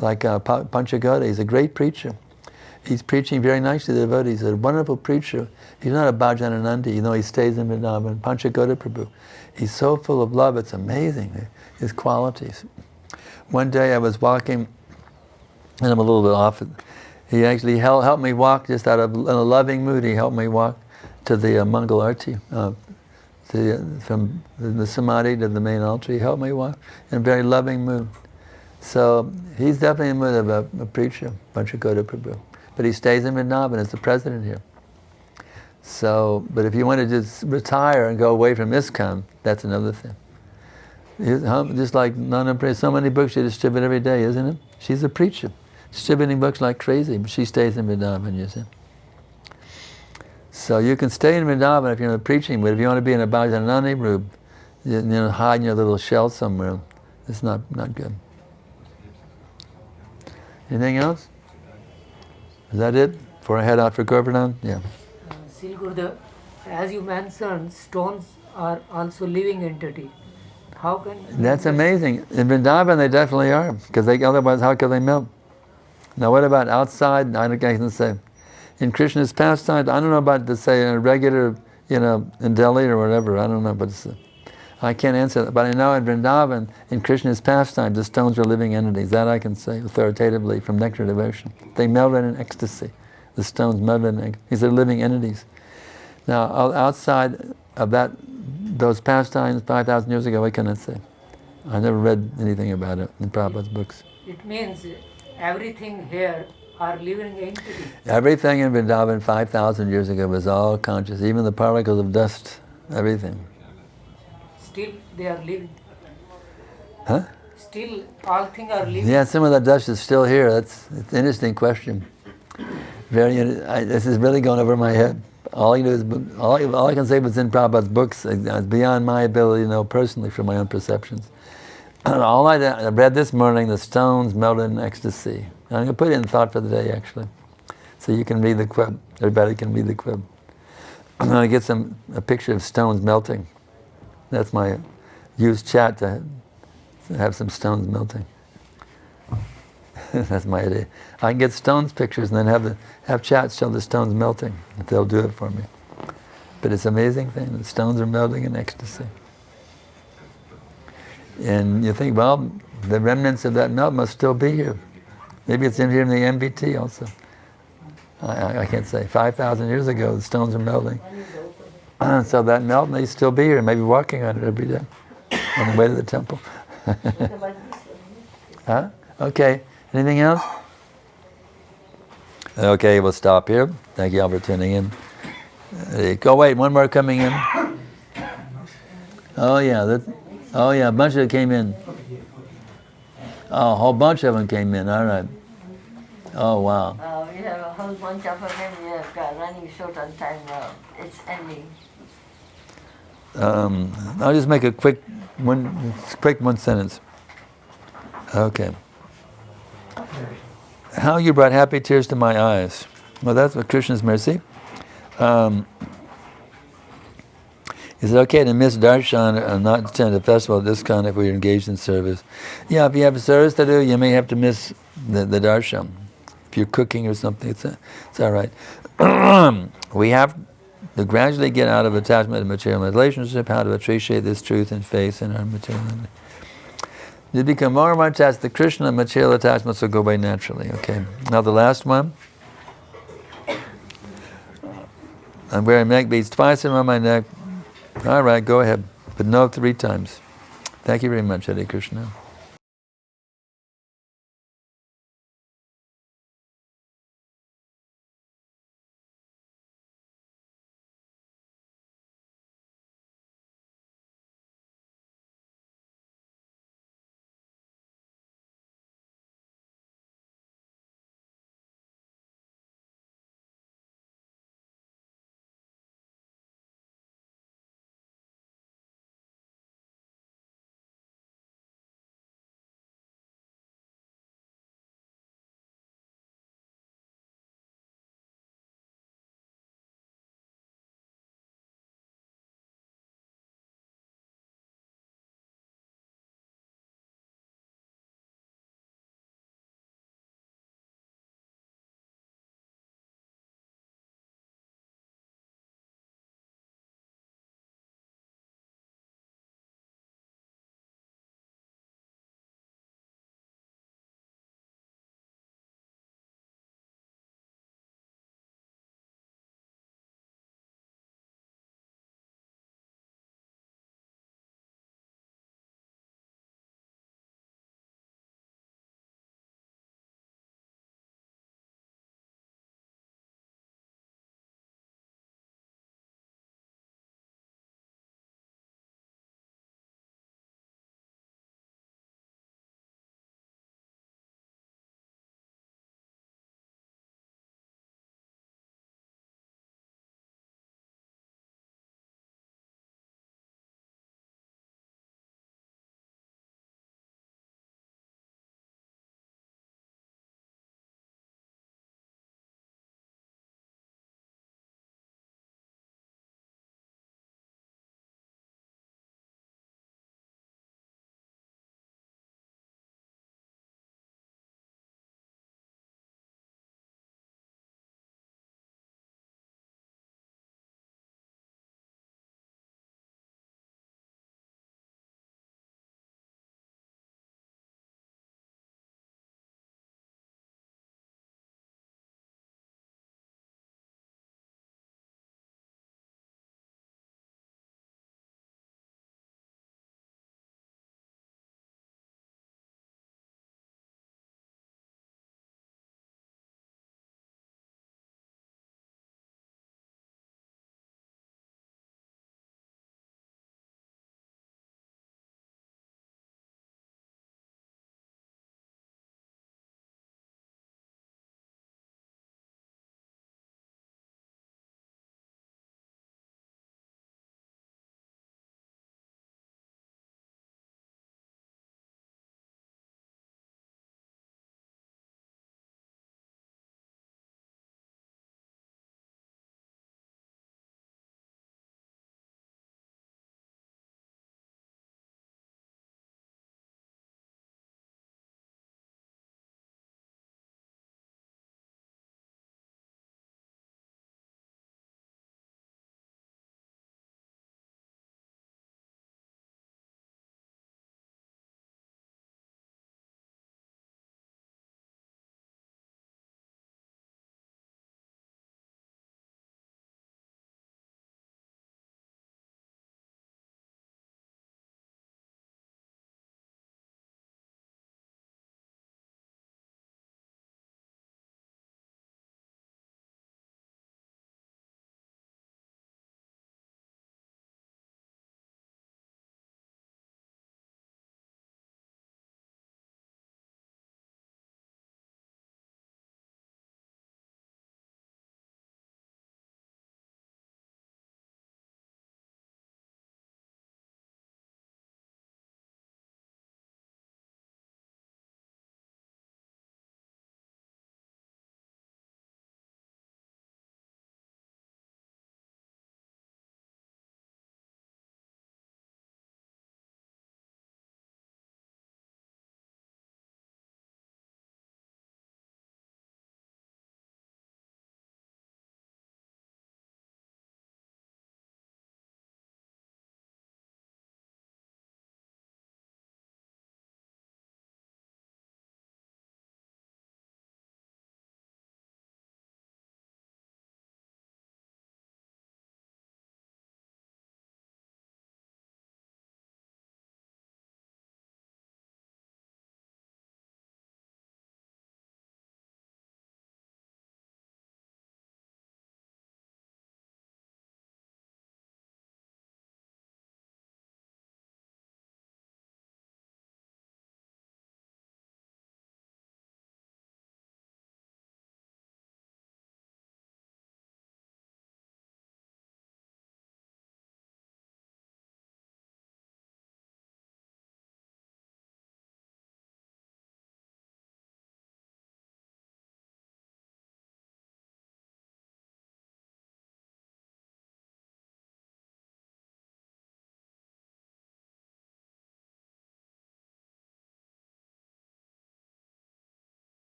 Panchagoda. He's a great preacher. He's preaching very nicely to the devotees. He's a wonderful preacher. He's not a Bhajananandi, he stays in Vrindavan. Panchagoda Prabhu. He's so full of love, it's amazing, his qualities. One day I was walking, and I'm a little bit off. He actually helped me walk just out of in a loving mood. He helped me walk to the Mangal Arti, from the Samadhi to the main altar. He helped me walk in a very loving mood. So he's definitely in the mood of a preacher, Panchagoda Prabhu. But he stays in Vrindavan as the president here. So, but if you want to just retire and go away from ISKCON, that's another thing. Just like Nana Prabhu, so many books she distributes every day, isn't it? She's a preacher, distributing books like crazy, but she stays in Vrindavan, you see. So you can stay in Vrindavan if you're in a preaching, but if you want to be in a Bhajananandi group, hide in your little shell somewhere, it's not good. Anything else? Is that it? Before I head out for Govardhan? Yeah. Sri Gurudev, as you mentioned, stones are also living entity. How can... That's amazing. In Vrindavan they definitely are, because otherwise how could they melt? Now what about outside? I can say. In Krishna's pastimes, I don't know about to say in a regular, in Delhi or whatever, I don't know, but I can't answer that. But I know in Vrindavan, in Krishna's pastimes, the stones are living entities. That I can say authoritatively from Nectar Devotion. They melted in ecstasy. The stones melted in ecstasy. These are living entities. Now, outside of those pastimes 5,000 years ago, what can I say? I never read anything about it in Prabhupada's books. It means everything here are living entities. Everything in Vrindavan 5,000 years ago was all conscious, even the particles of dust, everything. Still they are living. Huh? Still all things are living. Yeah, some of that dust is still here. It's an interesting question. This is really going over my head. All I can say what's in Prabhupada's books is beyond my ability to know personally from my own perceptions. All I read this morning, the stones melted in ecstasy. I'm going to put it in thought for the day, actually. So you can read the quib. Everybody can read the quib. I'm going to get a picture of stones melting. That's my use chat to have some stones melting. That's my idea. I can get stones pictures and then have chat show the stones melting. If they'll do it for me. But it's an amazing thing. The stones are melting in ecstasy. And you think, well, the remnants of that melt must still be here. Maybe it's in here in the MVT also. I can't say. 5,000 years ago, the stones are melting. So that melt may still be here, maybe walking on it every day on the way to the temple. Huh? Okay. Anything else? Okay, we'll stop here. Thank you all for tuning in. Go wait, one more coming in. Oh yeah, a bunch of them came in. Oh, a whole bunch of them came in. All right. Oh wow. We have a whole bunch of them. We are running short on time now. It's ending. I'll just make a quick one sentence. Okay. How you brought happy tears to my eyes. Well, that's what Krishna's mercy. Is it okay to miss darshan and not attend a festival of this kind if we're engaged in service? Yeah, if you have service to do, you may have to miss the darshan. If you're cooking or something, it's all right. We have to gradually get out of attachment to material relationship, how to appreciate this truth and faith in our material life. You become more and more attached to Krishna, and material attachments will go away naturally. Okay. Now the last one. I'm wearing neck beads twice around my neck. All right, go ahead. But no 3 times. Thank you very much, Hare Krishna.